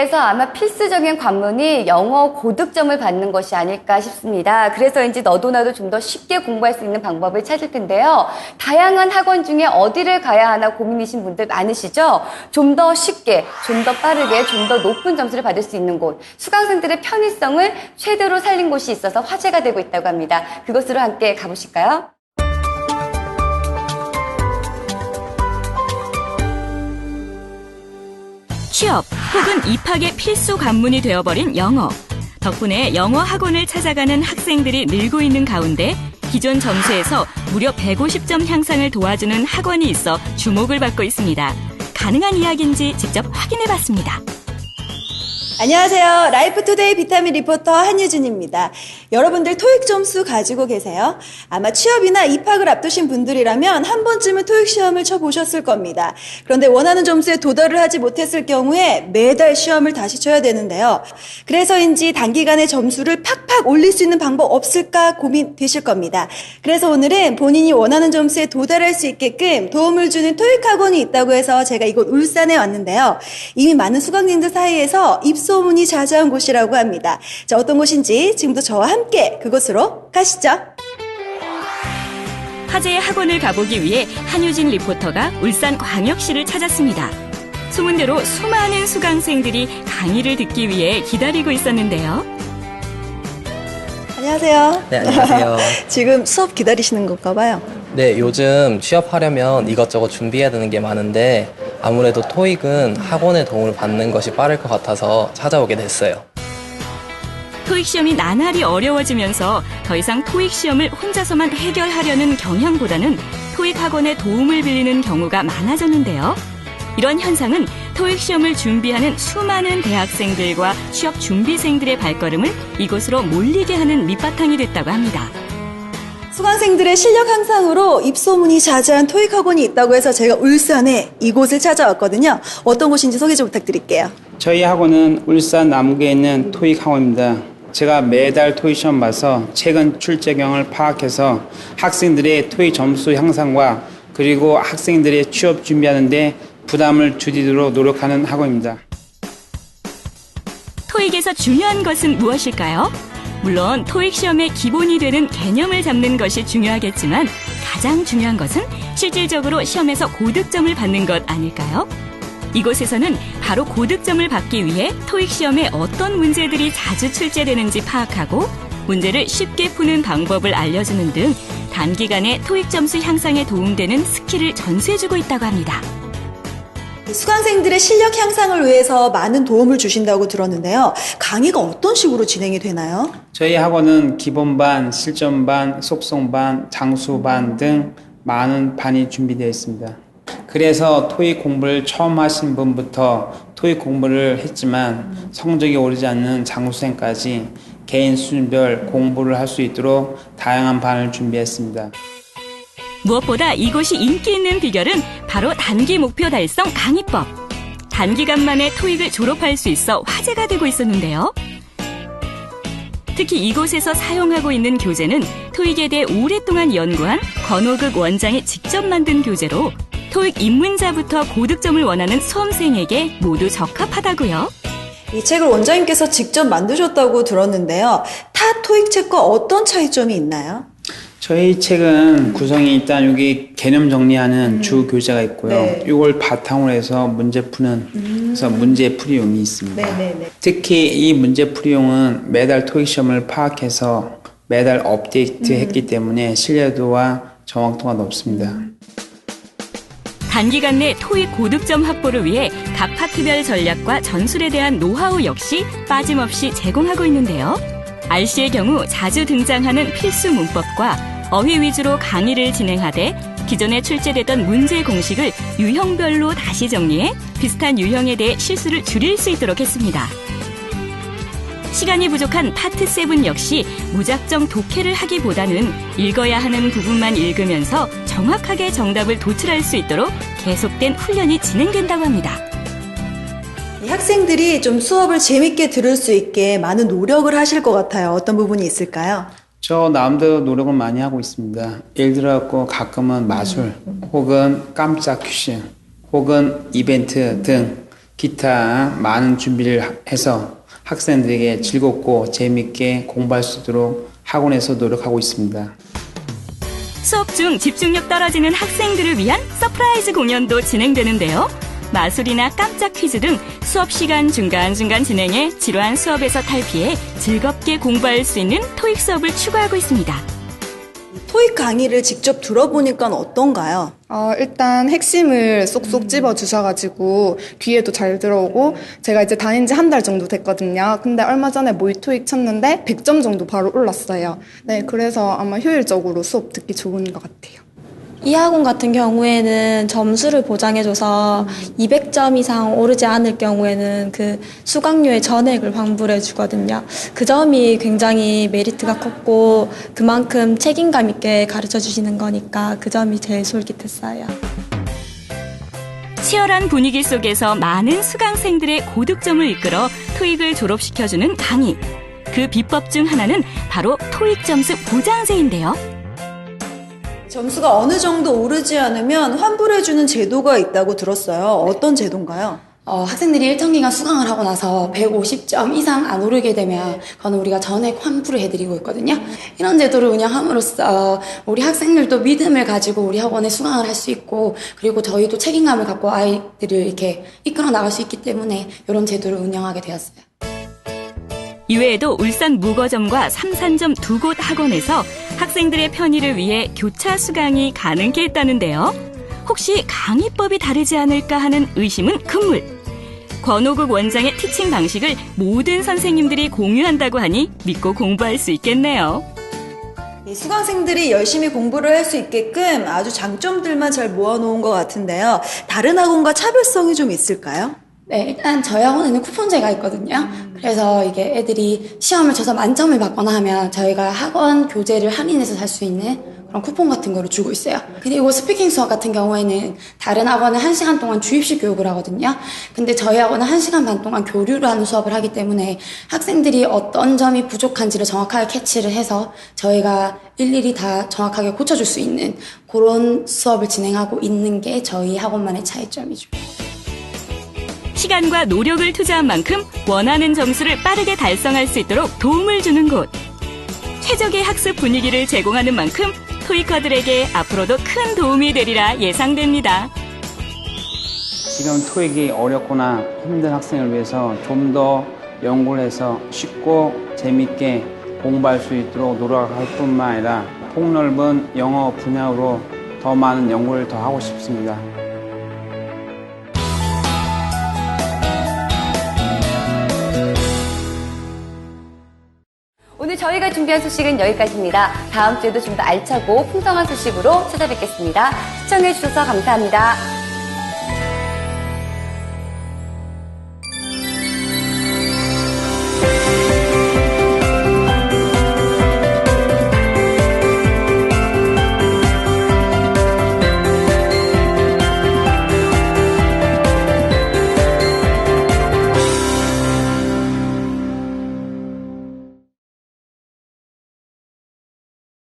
그래서 아마 필수적인 관문이 영어 고득점을 받는 것이 아닐까 싶습니다. 그래서인지 너도 나도 좀 더 쉽게 공부할 수 있는 방법을 찾을 텐데요. 다양한 학원 중에 어디를 가야 하나 고민이신 분들 많으시죠? 좀 더 쉽게, 좀 더 빠르게, 좀 더 높은 점수를 받을 수 있는 곳, 수강생들의 편의성을 최대로 살린 곳이 있어서 화제가 되고 있다고 합니다. 그곳으로 함께 가보실까요? 취업 혹은 입학의 필수 관문이 되어버린 영어. 덕분에 영어 학원을 찾아가는 학생들이 늘고 있는 가운데 기존 점수에서 무려 150점 향상을 도와주는 학원이 있어 주목을 받고 있습니다. 가능한 이야기인지 직접 확인해봤습니다. 안녕하세요. 라이프투데이 비타민 리포터 한유진입니다. 여러분들 토익 점수 가지고 계세요? 아마 취업이나 입학을 앞두신 분들이라면 한 번쯤은 토익 시험을 쳐보셨을 겁니다. 그런데 원하는 점수에 도달을 하지 못했을 경우에 매달 시험을 다시 쳐야 되는데요. 그래서인지 단기간에 점수를 팍팍 올릴 수 있는 방법 없을까 고민되실 겁니다. 그래서 오늘은 본인이 원하는 점수에 도달할 수 있게끔 도움을 주는 토익 학원이 있다고 해서 제가 이곳 울산에 왔는데요. 이미 많은 수강생들 사이에서 입소문이 자자한 곳이라고 합니다. 자, 어떤 곳인지 지금부터 저와 함께 그곳으로 가시죠. 화제의 학원을 가보기 위해 한유진 리포터가 울산광역시를 찾았습니다. 소문대로 수많은 수강생들이 강의를 듣기 위해 기다리고 있었는데요. 안녕하세요. 네, 안녕하세요. 지금 수업 기다리시는 건가 봐요. 네, 요즘 취업하려면 이것저것 준비해야 되는 게 많은데 아무래도 토익은 학원의 도움을 받는 것이 빠를 것 같아서 찾아오게 됐어요. 토익 시험이 나날이 어려워지면서 더 이상 토익 시험을 혼자서만 해결하려는 경향보다는 토익 학원의 도움을 빌리는 경우가 많아졌는데요. 이런 현상은 토익 시험을 준비하는 수많은 대학생들과 취업 준비생들의 발걸음을 이곳으로 몰리게 하는 밑바탕이 됐다고 합니다. 수강생들의 실력 향상으로 입소문이 자자한 토익 학원이 있다고 해서 제가 울산에 이곳을 찾아왔거든요. 어떤 곳인지 소개 좀 부탁드릴게요. 저희 학원은 울산 남구에 있는 토익 학원입니다. 제가 매달 토익 시험 봐서 최근 출제경을 파악해서 학생들의 토익 점수 향상과 그리고 학생들의 취업 준비하는 데 부담을 줄이도록 노력하는 학원입니다. 토익에서 중요한 것은 무엇일까요? 물론 토익 시험의 기본이 되는 개념을 잡는 것이 중요하겠지만 가장 중요한 것은 실질적으로 시험에서 고득점을 받는 것 아닐까요? 이곳에서는 바로 고득점을 받기 위해 토익 시험에 어떤 문제들이 자주 출제되는지 파악하고 문제를 쉽게 푸는 방법을 알려주는 등 단기간에 토익 점수 향상에 도움되는 스킬을 전수해주고 있다고 합니다. 수강생들의 실력 향상을 위해서 많은 도움을 주신다고 들었는데요. 강의가 어떤 식으로 진행이 되나요? 저희 학원은 기본반, 실전반, 속성반, 장수반 등 많은 반이 준비되어 있습니다. 그래서 토익 공부를 처음 하신 분부터 토익 공부를 했지만 성적이 오르지 않는 장수생까지 개인 수준별 공부를 할 수 있도록 다양한 반을 준비했습니다. 무엇보다 이곳이 인기 있는 비결은 바로 단기 목표 달성 강의법. 단기간 만에 토익을 졸업할 수 있어 화제가 되고 있었는데요. 특히 이곳에서 사용하고 있는 교재는 토익에 대해 오랫동안 연구한 권호극 원장이 직접 만든 교재로 토익 입문자부터 고득점을 원하는 수험생에게 모두 적합하다고요. 이 책을 원장님께서 직접 만드셨다고 들었는데요. 타 토익 책과 어떤 차이점이 있나요? 저희 책은 구성이 일단 여기 개념 정리하는 주 교재가 있고요. 네. 이걸 바탕으로 해서 문제 푸는 그래서 문제 풀이용이 있습니다. 네네네. 특히 이 문제 풀이용은 매달 토익 시험을 파악해서 매달 업데이트했기 때문에 신뢰도와 정확도가 높습니다. 단기간 내 토익 고득점 확보를 위해 각 파트별 전략과 전술에 대한 노하우 역시 빠짐없이 제공하고 있는데요. RC의 경우 자주 등장하는 필수 문법과 어휘 위주로 강의를 진행하되 기존에 출제됐던 문제 공식을 유형별로 다시 정리해 비슷한 유형에 대해 실수를 줄일 수 있도록 했습니다. 시간이 부족한 파트 7 역시 무작정 독해를 하기보다는 읽어야 하는 부분만 읽으면서 정확하게 정답을 도출할 수 있도록 계속된 훈련이 진행된다고 합니다. 이 학생들이 좀 수업을 재밌게 들을 수 있게 많은 노력을 하실 것 같아요. 어떤 부분이 있을까요? 저 나름대로 노력을 많이 하고 있습니다. 예를 들어 가끔은 마술 혹은 깜짝 퀴즈 혹은 이벤트 등 기타 많은 준비를 해서 학생들에게 즐겁고 재미있게 공부할 수 있도록 학원에서 노력하고 있습니다. 수업 중 집중력 떨어지는 학생들을 위한 서프라이즈 공연도 진행되는데요. 마술이나 깜짝 퀴즈 등 수업 시간 중간중간 진행해 지루한 수업에서 탈피해 즐겁게 공부할 수 있는 토익 수업을 추구하고 있습니다. 토익 강의를 직접 들어보니까 어떤가요? 일단 핵심을 쏙쏙 집어주셔가지고 귀에도 잘 들어오고 제가 이제 다닌 지 한 달 정도 됐거든요. 근데 얼마 전에 모의 토익 쳤는데 100점 정도 바로 올랐어요. 네, 그래서 아마 효율적으로 수업 듣기 좋은 것 같아요. 이 학원 같은 경우에는 점수를 보장해줘서 200점 이상 오르지 않을 경우에는 그 수강료의 전액을 환불해 주거든요. 그 점이 굉장히 메리트가 컸고 그만큼 책임감 있게 가르쳐 주시는 거니까 그 점이 제일 솔깃했어요. 치열한 분위기 속에서 많은 수강생들의 고득점을 이끌어 토익을 졸업시켜주는 강의. 그 비법 중 하나는 바로 토익 점수 보장제인데요. 점수가 어느 정도 오르지 않으면 환불해주는 제도가 있다고 들었어요. 어떤 제도인가요? 학생들이 일정 기간 수강을 하고 나서 150점 이상 안 오르게 되면 그건 우리가 전액 환불을 해드리고 있거든요. 이런 제도를 운영함으로써 우리 학생들도 믿음을 가지고 우리 학원에 수강을 할 수 있고 그리고 저희도 책임감을 갖고 아이들을 이렇게 이끌어 나갈 수 있기 때문에 이런 제도를 운영하게 되었어요. 이외에도 울산 무거점과 삼산점 두 곳 학원에서 학생들의 편의를 위해 교차 수강이 가능케 했다는데요. 혹시 강의법이 다르지 않을까 하는 의심은 금물. 권오국 원장의 티칭 방식을 모든 선생님들이 공유한다고 하니 믿고 공부할 수 있겠네요. 이 수강생들이 열심히 공부를 할 수 있게끔 아주 장점들만 잘 모아놓은 것 같은데요. 다른 학원과 차별성이 좀 있을까요? 네, 일단 저희 학원에는 쿠폰제가 있거든요. 그래서 이게 애들이 시험을 쳐서 만점을 받거나 하면 저희가 학원 교재를 할인해서 살 수 있는 그런 쿠폰 같은 거를 주고 있어요. 그리고 스피킹 수업 같은 경우에는 다른 학원은 1시간 동안 주입식 교육을 하거든요. 근데 저희 학원은 1시간 반 동안 교류를 하는 수업을 하기 때문에 학생들이 어떤 점이 부족한지를 정확하게 캐치를 해서 저희가 일일이 다 정확하게 고쳐줄 수 있는 그런 수업을 진행하고 있는 게 저희 학원만의 차이점이죠. 시간과 노력을 투자한 만큼 원하는 점수를 빠르게 달성할 수 있도록 도움을 주는 곳. 최적의 학습 분위기를 제공하는 만큼 토익커들에게 앞으로도 큰 도움이 되리라 예상됩니다. 지금 토익이 어렵거나 힘든 학생을 위해서 좀 더 연구를 해서 쉽고 재밌게 공부할 수 있도록 노력할 뿐만 아니라 폭넓은 영어 분야로 더 많은 연구를 더 하고 싶습니다. 오늘 저희가 준비한 소식은 여기까지입니다. 다음 주에도 좀 더 알차고 풍성한 소식으로 찾아뵙겠습니다. 시청해주셔서 감사합니다.